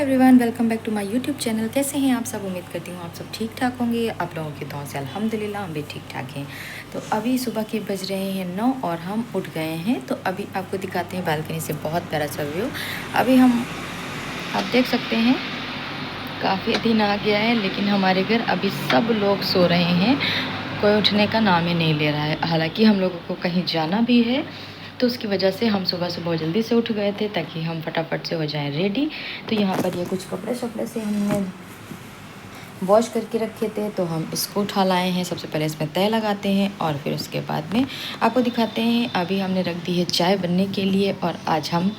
Everyone, welcome back to my YouTube channel. कैसे हैं आप सब? उम्मीद करती हूँ आप सब ठीक ठाक होंगे। आप लोगों की दुआओं से अल्हम्दुलिल्लाह हम भी ठीक ठाक हैं। तो अभी सुबह के बज रहे हैं 9 और हम उठ गए हैं। तो अभी आपको दिखाते हैं बालकनी से बहुत प्यारा सा व्यू। अभी आप देख सकते हैं काफ़ी दिन आ गया है, लेकिन हमारे घर अभी सब लोग सो रहे हैं। कोई उठने का नाम ही नहीं ले रहा है। हालाँकि हम लोगों को कहीं जाना भी है, तो उसकी वजह से हम सुबह से बहुत जल्दी से उठ गए थे ताकि हम फटाफट से हो जाएं रेडी। तो यहाँ पर ये कुछ कपड़े शपड़े से हमने वॉश करके रखे थे, तो हम इसको उठा लाए हैं। सबसे पहले इसमें तय लगाते हैं और फिर उसके बाद में आपको दिखाते हैं। अभी हमने रख दी है चाय बनने के लिए और आज हम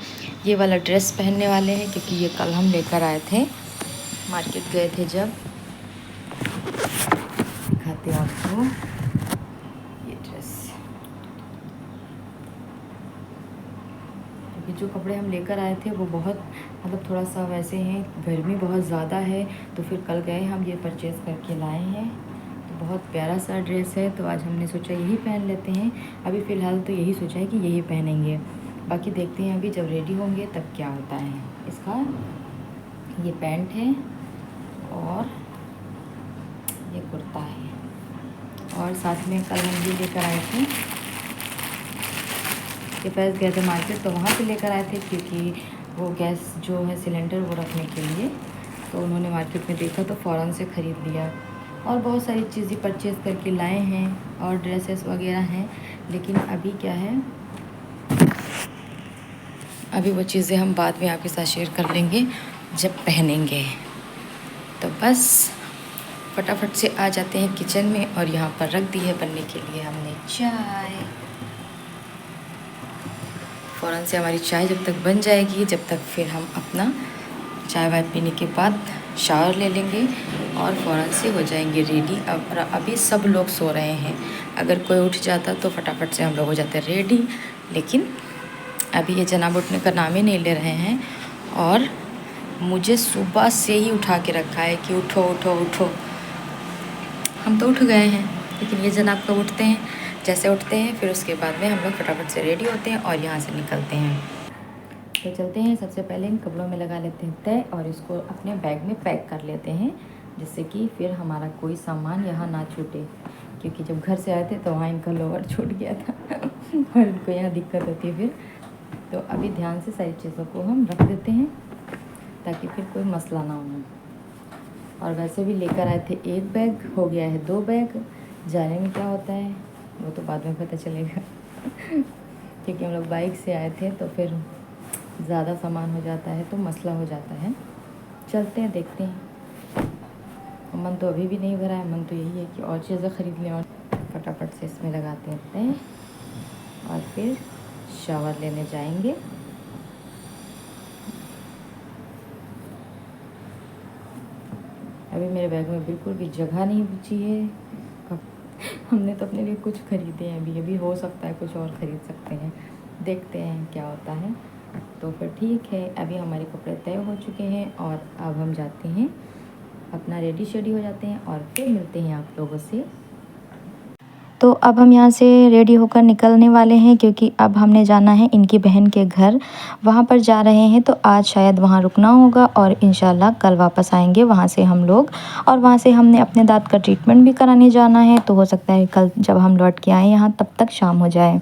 ये वाला ड्रेस पहनने वाले हैं, क्योंकि ये कल हम लेकर आए थे, मार्केट गए थे जब। दिखाते हैं आपको ये ड्रेस। क्योंकि जो कपड़े हम लेकर आए थे वो बहुत थोड़ा सा वैसे हैं, गर्मी बहुत ज़्यादा है, तो फिर कल गए हम ये परचेज़ करके लाए हैं। तो बहुत प्यारा सा ड्रेस है, तो आज हमने सोचा यही पहन लेते हैं। अभी फ़िलहाल तो यही सोचा है कि यही पहनेंगे, बाकी देखते हैं अभी जब रेडी होंगे तब क्या होता है। इसका ये पैंट है और ये कुर्ता है, और साथ में कल हम ये लेकर आए थे के पास गए थे मार्केट, तो वहाँ पे लेकर आए थे, क्योंकि वो गैस जो है सिलेंडर वो रखने के लिए। तो उन्होंने मार्केट में देखा तो फ़ौरन से ख़रीद लिया, और बहुत सारी चीज़ें परचेज़ करके लाए हैं और ड्रेसेस वगैरह हैं। लेकिन अभी क्या है, अभी वो चीज़ें हम बाद में आपके साथ शेयर कर लेंगे जब पहनेंगे। तो बस फटाफट से आ जाते हैं किचन में, और यहाँ पर रख दी है बनने के लिए हमने चाय। फ़ौरन से हमारी चाय जब तक बन जाएगी, जब तक फिर हम अपना चाय वाय पीने के बाद शावर ले लेंगे और फ़ौरन से हो जाएंगे रेडी। अब अभी सब लोग सो रहे हैं, अगर कोई उठ जाता तो फटाफट से हम लोग हो जाते रेडी, लेकिन अभी ये जनाब उठने का नाम ही नहीं ले रहे हैं। और मुझे सुबह से ही उठा के रखा है कि उठो उठो उठो। हम तो उठ गए हैं, लेकिन ये जनाब कब उठते हैं। जैसे उठते हैं फिर उसके बाद में हम लोग फटाफट से रेडी होते हैं और यहाँ से निकलते हैं। तो चलते हैं। सबसे पहले इन कपड़ों में लगा लेते हैं तय और इसको अपने बैग में पैक कर लेते हैं, जिससे कि फिर हमारा कोई सामान यहाँ ना छूटे। क्योंकि जब घर से आए थे तो वहाँ इनका लोवर छूट गया था और इनको यहाँ दिक्कत होती है फिर। तो अभी ध्यान से सारी चीज़ों को हम रख देते हैं ताकि फिर कोई मसला ना हो। और वैसे भी लेकर आए थे एक बैग, हो गया है 2 बैग। जाने में क्या होता है वो तो बाद में पता चलेगा क्योंकि हम लोग बाइक से आए थे, तो फिर ज़्यादा सामान हो जाता है तो मसला हो जाता है। चलते हैं, देखते हैं। मन तो अभी भी नहीं भरा है, मन तो यही है कि और चीज़ें ख़रीद लें। और फटाफट से इसमें लगाते हैं और फिर शावर लेने जाएंगे। अभी मेरे बैग में बिल्कुल भी जगह नहीं बची है। हमने तो अपने लिए कुछ ख़रीदे हैं, अभी हो सकता है कुछ और ख़रीद सकते हैं, देखते हैं क्या होता है। तो फिर ठीक है, अभी हमारे कपड़े तय हो चुके हैं और अब हम जाते हैं अपना रेडी शेडी हो जाते हैं और फिर मिलते हैं आप लोगों से। तो अब हम यहाँ से रेडी होकर निकलने वाले हैं, क्योंकि अब हमने जाना है इनकी बहन के घर, वहाँ पर जा रहे हैं। तो आज शायद वहाँ रुकना होगा और इंशाल्लाह कल वापस आएंगे वहाँ से हम लोग। और वहाँ से हमने अपने दांत का ट्रीटमेंट भी कराने जाना है, तो हो सकता है कल जब हम लौट के आएँ यहाँ तब तक शाम हो जाए।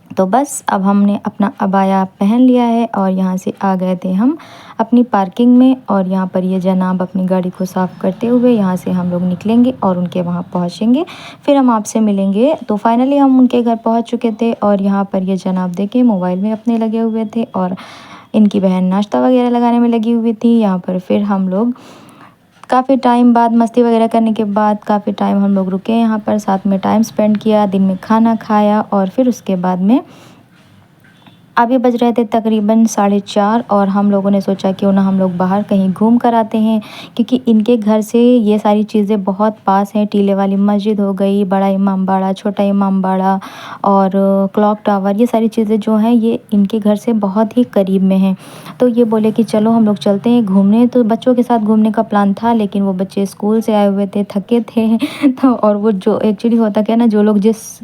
तो बस अब हमने अपना अबाया पहन लिया है और यहाँ से आ गए थे हम अपनी पार्किंग में। और यहाँ पर ये जनाब अपनी गाड़ी को साफ़ करते हुए यहाँ से हम लोग निकलेंगे और उनके वहाँ पहुँचेंगे, फिर हम आपसे मिलेंगे। तो फाइनली हम उनके घर पहुँच चुके थे और यहाँ पर ये जनाब देखे मोबाइल में अपने लगे हुए थे और इनकी बहन नाश्ता वगैरह लगाने में लगी हुई थी। यहाँ पर फिर हम लोग काफ़ी टाइम बाद मस्ती वगैरह करने के बाद काफ़ी टाइम हम लोग रुके यहाँ पर, साथ में टाइम स्पेंड किया, दिन में खाना खाया। और फिर उसके बाद में अभी बज रहे थे तकरीबन 4:30 और हम लोगों ने सोचा क्यों ना हम लोग बाहर कहीं घूम कर आते हैं, क्योंकि इनके घर से ये सारी चीज़ें बहुत पास हैं। टीले वाली मस्जिद हो गई, बड़ा इमाम बाड़ा, छोटा इमाम बाड़ा और क्लॉक टावर, ये सारी चीज़ें जो हैं ये इनके घर से बहुत ही करीब में हैं। तो ये बोले कि चलो हम लोग चलते हैं घूमने। तो बच्चों के साथ घूमने का प्लान था, लेकिन वो बच्चे स्कूल से आए हुए थे, थके थे तो और वो जो एक्चुअली होता क्या ना, जो लोग जिस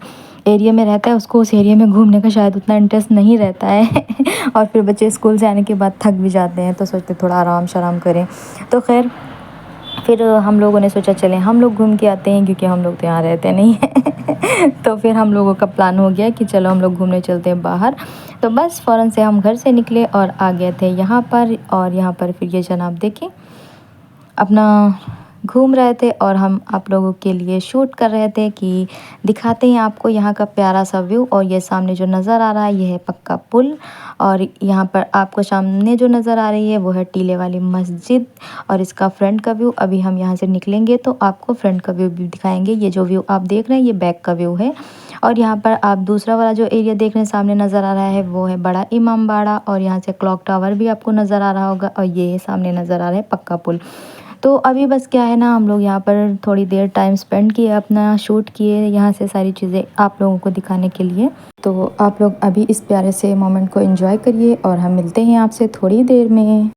एरिया में रहता है उसको उस एरिया में घूमने का शायद उतना इंटरेस्ट नहीं रहता है और फिर बच्चे स्कूल से आने के बाद थक भी जाते हैं तो सोचते थोड़ा आराम शराम करें। तो खैर फिर हम लोगों ने सोचा चलें हम लोग घूम के आते हैं, क्योंकि हम लोग तो यहाँ रहते नहीं हैं तो फिर हम लोगों का प्लान हो गया कि चलो हम लोग घूमने चलते हैं बाहर। तो बस फ़ौरन से हम घर से निकले और आ गए थे यहाँ पर। और यहाँ पर फिर ये जनाब देखें अपना घूम रहे थे और हम आप लोगों के लिए शूट कर रहे थे कि दिखाते हैं आपको यहाँ का प्यारा सा व्यू। और ये सामने जो नज़र आ रहा है ये है पक्का पुल, और यहाँ पर आपको सामने जो नज़र आ रही है वो है टीले वाली मस्जिद और इसका फ्रंट का व्यू। अभी हम यहाँ से निकलेंगे तो आपको फ्रंट का व्यू भी दिखाएंगे। ये जो व्यू आप देख रहे हैं ये बैक का व्यू है। और यहाँ पर आप दूसरा वाला जो एरिया देख रहे हैं सामने नज़र आ रहा है वो है बड़ा इमाम बाड़ा, और यहाँ से क्लॉक टावर भी आपको नज़र आ रहा होगा, और ये सामने नज़र आ रहा है पक्का पुल। तो अभी बस क्या है ना, हम लोग यहाँ पर थोड़ी देर टाइम स्पेंड किए, अपना शूट किए यहाँ से सारी चीज़ें आप लोगों को दिखाने के लिए। तो आप लोग अभी इस प्यारे से मोमेंट को एंजॉय करिए और हम मिलते हैं आपसे थोड़ी देर में।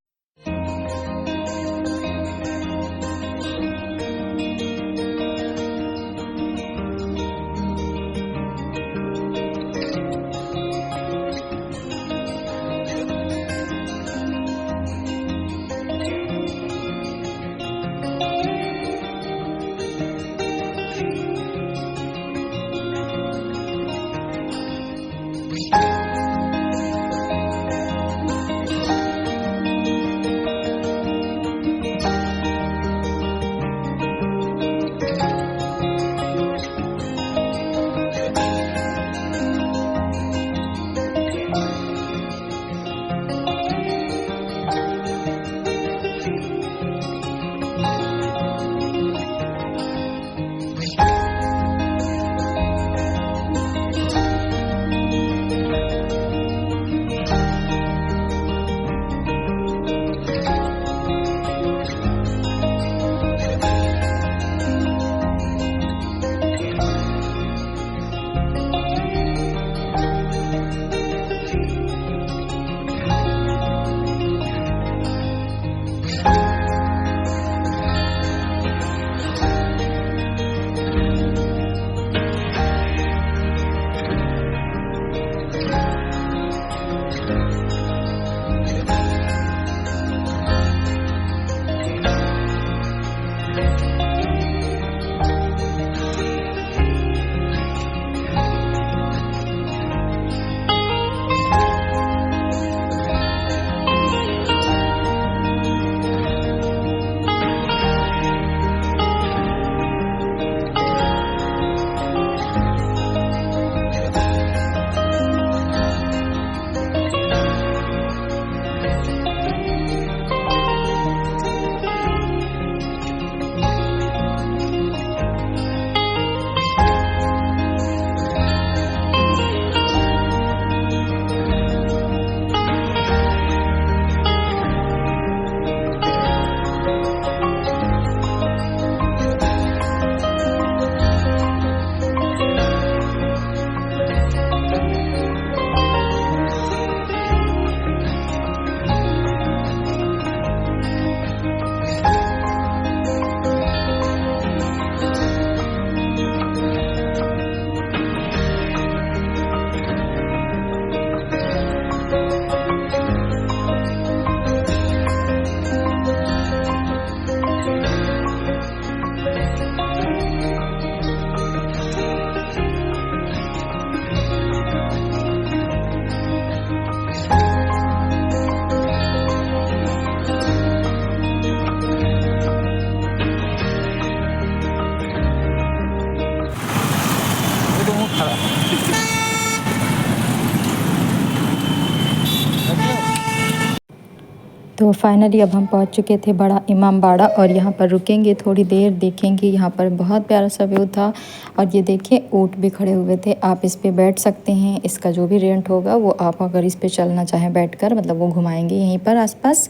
तो फाइनली अब हम पहुंच चुके थे बड़ा इमाम बाड़ा, और यहाँ पर रुकेंगे थोड़ी देर, देखेंगे। यहाँ पर बहुत प्यारा सा व्यू था। और ये देखिए ऊँट भी खड़े हुए थे, आप इस पे बैठ सकते हैं। इसका जो भी रेंट होगा वो आप अगर इस पे चलना चाहें बैठकर, मतलब वो घुमाएंगे यहीं पर आसपास,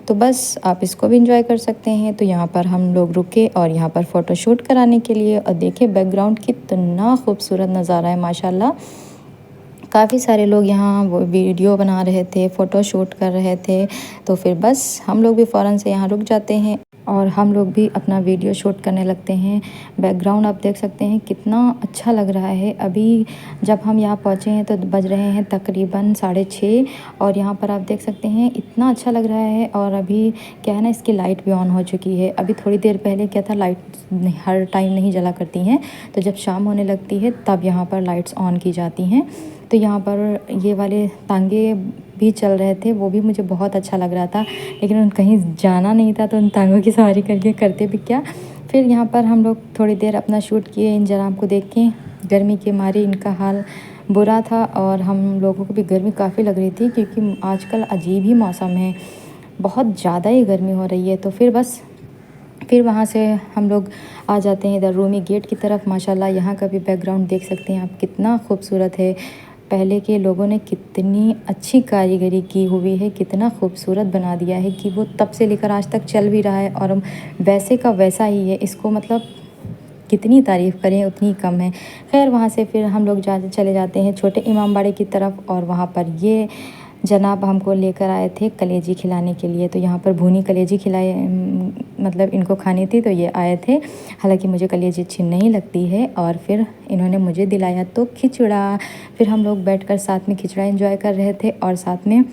तो बस आप इसको भी इंजॉय कर सकते हैं। तो यहाँ पर हम लोग रुके और यहाँ पर फ़ोटोशूट कराने के लिए, और देखिए बैकग्राउंड कितना खूबसूरत नज़ारा है माशाल्लाह। काफ़ी सारे लोग यहाँ वो वीडियो बना रहे थे, फ़ोटो शूट कर रहे थे। तो फिर बस हम लोग भी फ़ौरन से यहाँ रुक जाते हैं और हम लोग भी अपना वीडियो शूट करने लगते हैं। बैकग्राउंड आप देख सकते हैं कितना अच्छा लग रहा है। अभी जब हम यहाँ पहुँचे हैं तो बज रहे हैं तकरीबन 6:30 और यहाँ पर आप देख सकते हैं इतना अच्छा लग रहा है। और अभी क्या है ना, इसकी लाइट भी ऑन हो चुकी है। अभी थोड़ी देर पहले क्या था, लाइट हर टाइम नहीं जला करती हैं, तो जब शाम होने लगती है तब यहाँ पर लाइट्स ऑन की जाती हैं। तो यहाँ पर ये वाले तांगे भी चल रहे थे, वो भी मुझे बहुत अच्छा लग रहा था, लेकिन उन कहीं जाना नहीं था तो उन तांगों की सवारी करके करते भी क्या। फिर यहाँ पर हम लोग थोड़ी देर अपना शूट किए। इन जनाब को देख के गर्मी के मारे इनका हाल बुरा था और हम लोगों को भी गर्मी काफ़ी लग रही थी, क्योंकि आजकल अजीब ही मौसम है, बहुत ज़्यादा ही गर्मी हो रही है। तो फिर वहाँ से हम लोग आ जाते हैं इधर रूमी गेट की तरफ। माशाल्लाह यहाँ का भी बैकग्राउंड देख सकते हैं आप, कितना खूबसूरत है। पहले के लोगों ने कितनी अच्छी कारीगरी की हुई है, कितना खूबसूरत बना दिया है कि वो तब से लेकर आज तक चल भी रहा है और वैसे का वैसा ही है। इसको मतलब कितनी तारीफ़ करें उतनी कम है। खैर वहाँ से फिर हम लोग चले जाते हैं छोटे इमामबाड़े की तरफ और वहाँ पर ये जनाब हमको लेकर आए थे कलेजी खिलाने के लिए। तो यहाँ पर भुनी कलेजी खिलाए, मतलब इनको खानी थी तो ये आए थे। हालांकि मुझे कलेजी अच्छी नहीं लगती है और फिर इन्होंने मुझे दिलाया तो खिचड़ा। फिर हम लोग बैठकर साथ में खिचड़ा एंजॉय कर रहे थे और साथ में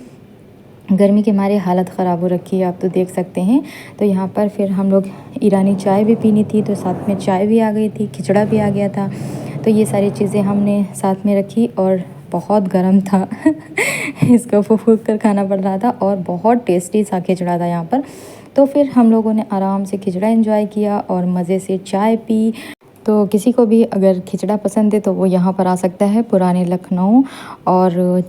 गर्मी के मारे हालत ख़राब हो रखी है, आप तो देख सकते हैं। तो यहाँ पर फिर हम लोग ईरानी चाय भी पीनी थी, तो साथ में चाय भी आ गई थी, खिचड़ा भी आ गया था। तो ये सारी चीज़ें हमने साथ में रखी और बहुत गर्म था इसको फूँक कर खाना पड़ रहा था और बहुत टेस्टी सा खिचड़ा था यहाँ पर। तो फिर हम लोगों ने आराम से खिचड़ा एंजॉय किया और मज़े से चाय पी। तो किसी को भी अगर खिचड़ा पसंद है तो वो यहाँ पर आ सकता है, पुराने लखनऊ और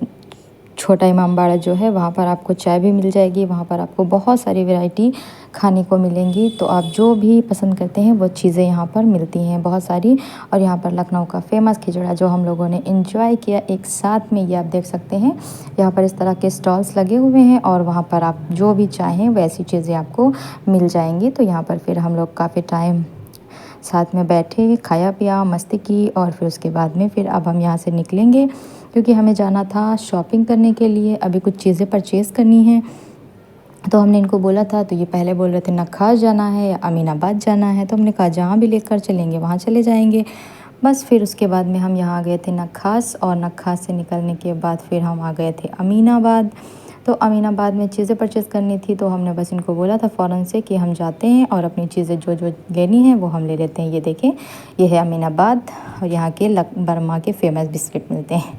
छोटा इमामबाड़ा जो है वहाँ पर आपको चाय भी मिल जाएगी। वहाँ पर आपको बहुत सारी वैरायटी खाने को मिलेंगी, तो आप जो भी पसंद करते हैं वो चीज़ें यहाँ पर मिलती हैं बहुत सारी। और यहाँ पर लखनऊ का फेमस खिचड़ा जो हम लोगों ने एंजॉय किया एक साथ में, ये आप देख सकते हैं। यहाँ पर इस तरह के स्टॉल्स लगे हुए हैं और वहाँ पर आप जो भी चाहें वैसी चीज़ें आपको मिल जाएंगी। तो यहाँ पर फिर हम लोग काफ़ी टाइम साथ में बैठे, खाया पिया, मस्ती की और फिर उसके बाद में फिर अब हम यहाँ से निकलेंगे, क्योंकि हमें जाना था शॉपिंग करने के लिए। अभी कुछ चीज़ें परचेज़ करनी है। तो हमने इनको बोला था, तो ये पहले बोल रहे थे नक्खास जाना है या अमीनाबाद जाना है। तो हमने कहा जहाँ भी लेकर चलेंगे वहाँ चले जाएंगे। बस फिर उसके बाद में हम यहाँ आ गए थे नक्खास और नक्खास से निकलने के बाद फिर हम आ गए थे अमीनाबाद। तो अमीनाबाद में चीज़ें परचेज़ करनी थी, तो हमने बस इनको बोला था फ़ौरन से कि हम जाते हैं और अपनी चीज़ें जो जो लेनी है वो हम ले लेते हैं। ये देखें, ये है अमीनाबाद और यहाँ के बर्मा के फ़ेमस बिस्किट मिलते हैं।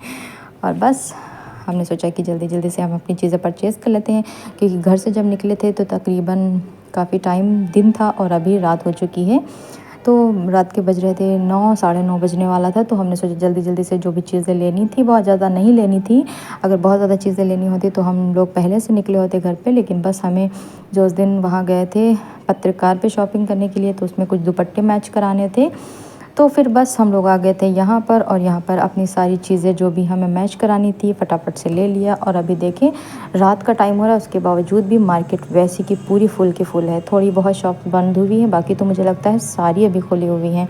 और बस हमने सोचा कि जल्दी जल्दी से हम अपनी चीज़ें परचेज़ कर लेते हैं, क्योंकि घर से जब निकले थे तो तकरीबन काफ़ी टाइम दिन था और अभी रात हो चुकी है। तो रात के बज रहे थे 9, साढ़े 9 बजने वाला था। तो हमने सोचा जल्दी जल्दी से जो भी चीज़ें लेनी थी, बहुत ज़्यादा नहीं लेनी थी। अगर बहुत ज़्यादा चीज़ें लेनी होती तो हम लोग पहले से निकले होते घर पे, लेकिन बस हमें जो उस दिन वहाँ गए थे पत्रकार पे शॉपिंग करने के लिए, तो उसमें कुछ दुपट्टे मैच कराने थे। तो फिर बस हम लोग आ गए थे यहाँ पर और यहाँ पर अपनी सारी चीज़ें जो भी हमें मैच करानी थी फटाफट से ले लिया। और अभी देखें रात का टाइम हो रहा है, उसके बावजूद भी मार्केट वैसी की पूरी फुल की फुल है। थोड़ी बहुत शॉप बंद हुई है, बाकी तो मुझे लगता है सारी अभी खुली हुई हैं।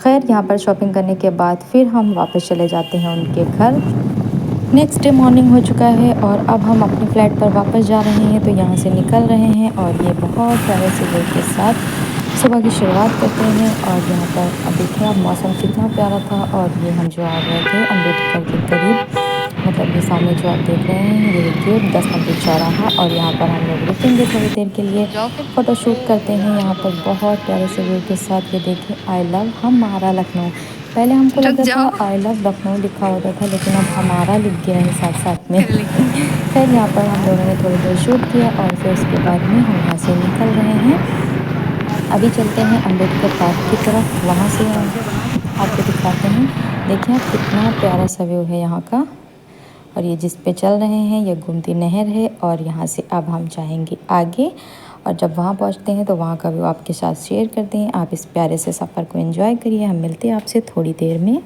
खैर यहाँ पर शॉपिंग करने के बाद फिर हम वापस चले जाते हैं उनके घर। नेक्स्ट डे मॉर्निंग हो चुका है और अब हम अपनी फ़्लाइट पर वापस जा रहे हैं। तो यहाँ से निकल रहे हैं और ये बहुत प्यारे से वेव के साथ सुबह की शुरुआत करते हैं। और यहाँ पर अब देखिए आप मौसम कितना प्यारा था। और ये हम जो आ गए थे अम्बेडकर के करीब, मतलब ये सामने जो आप देख रहे हैं ये गेट 10 नंबर चौराहा। और यहाँ पर हम लोग रुकेंगे थोड़ी देर के लिए, फ़ोटोशूट करते हैं यहाँ पर बहुत प्यारे से व्यू के साथ। ये देखिए आई लव हमारा लखनऊ। पहले हमको लगा था आई लव लखनऊ लिखा होता था, लेकिन अब हमारा लिख गया है साथ साथ में। फिर यहाँ पर हम लोगों ने थोड़ी देर शूट किया और फिर उसके बाद में हम यहाँ से निकल रहे हैं। अभी चलते हैं अम्बेडकर पार्क की तरफ, वहाँ से आपको दिखाते हैं। देखिए आप कितना प्यारा सा व्यू है यहाँ का। और ये जिस पे चल रहे हैं ये गोमती नहर है और यहाँ से अब हम जाएंगे आगे। और जब वहाँ पहुँचते हैं तो वहाँ का व्यू आपके साथ शेयर करते हैं। आप इस प्यारे से सफ़र को एंजॉय करिए। हम मिलते हैं आपसे थोड़ी देर में।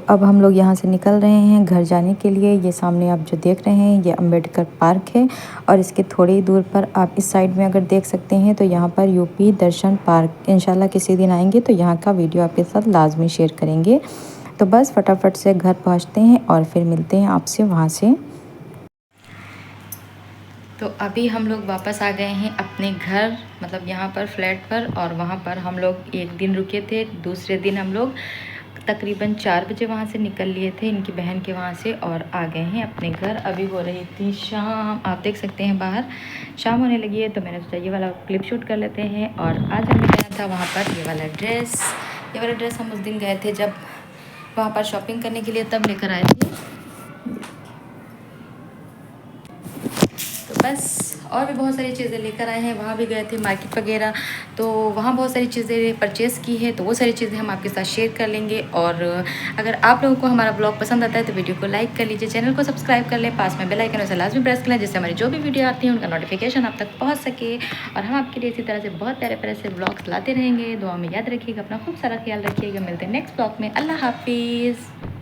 अब हम लोग यहाँ से निकल रहे हैं घर जाने के लिए। ये सामने आप जो देख रहे हैं ये अम्बेडकर पार्क है और इसके थोड़ी ही दूर पर आप इस साइड में अगर देख सकते हैं तो यहाँ पर यूपी दर्शन पार्क। इंशाल्लाह किसी दिन आएंगे तो यहाँ का वीडियो आपके साथ लाजमी शेयर करेंगे। तो बस फटाफट से घर पहुँचते हैं और फिर मिलते हैं आपसे वहाँ से। तो अभी हम लोग वापस आ गए हैं अपने घर, मतलब यहाँ पर फ्लैट पर। और वहाँ पर हम लोग एक दिन रुके थे, दूसरे दिन हम लोग तकरीबन 4 बजे वहाँ से निकल लिए थे इनकी बहन के वहाँ से और आ गए हैं अपने घर। अभी हो रही थी शाम, आप देख सकते हैं बाहर शाम होने लगी है। तो मैंने सोचा ये वाला क्लिप शूट कर लेते हैं। और आज हमें गया था वहाँ पर ये वाला ड्रेस हम उस दिन गए थे जब वहाँ पर शॉपिंग करने के लिए, तब लेकर आए थे। तो बस और भी बहुत सारी चीज़ें लेकर आए हैं। वहाँ भी गए थे मार्केट वगैरह, तो वहाँ बहुत सारी चीज़ें परचेज़ की है। तो वो सारी चीज़ें हम आपके साथ शेयर कर लेंगे। और अगर आप लोगों को हमारा ब्लॉग पसंद आता है तो वीडियो को लाइक कर लीजिए, चैनल को सब्सक्राइब कर लें, पास में बेल आइकन उसे लाजमी प्रेस कर लें जिससे हमारी जो भी वीडियो आती है उनका नोटिफिकेशन आप तक पहुँच सके। और हम आपके लिए इसी तरह से बहुत प्यारे प्यारे से ब्लॉग्स लाते रहेंगे। दुआ में याद रखिएगा, अपना खूब सारा ख्याल रखिएगा। मिलते हैं नेक्स्ट ब्लॉग में। अल्लाह हाफिज़।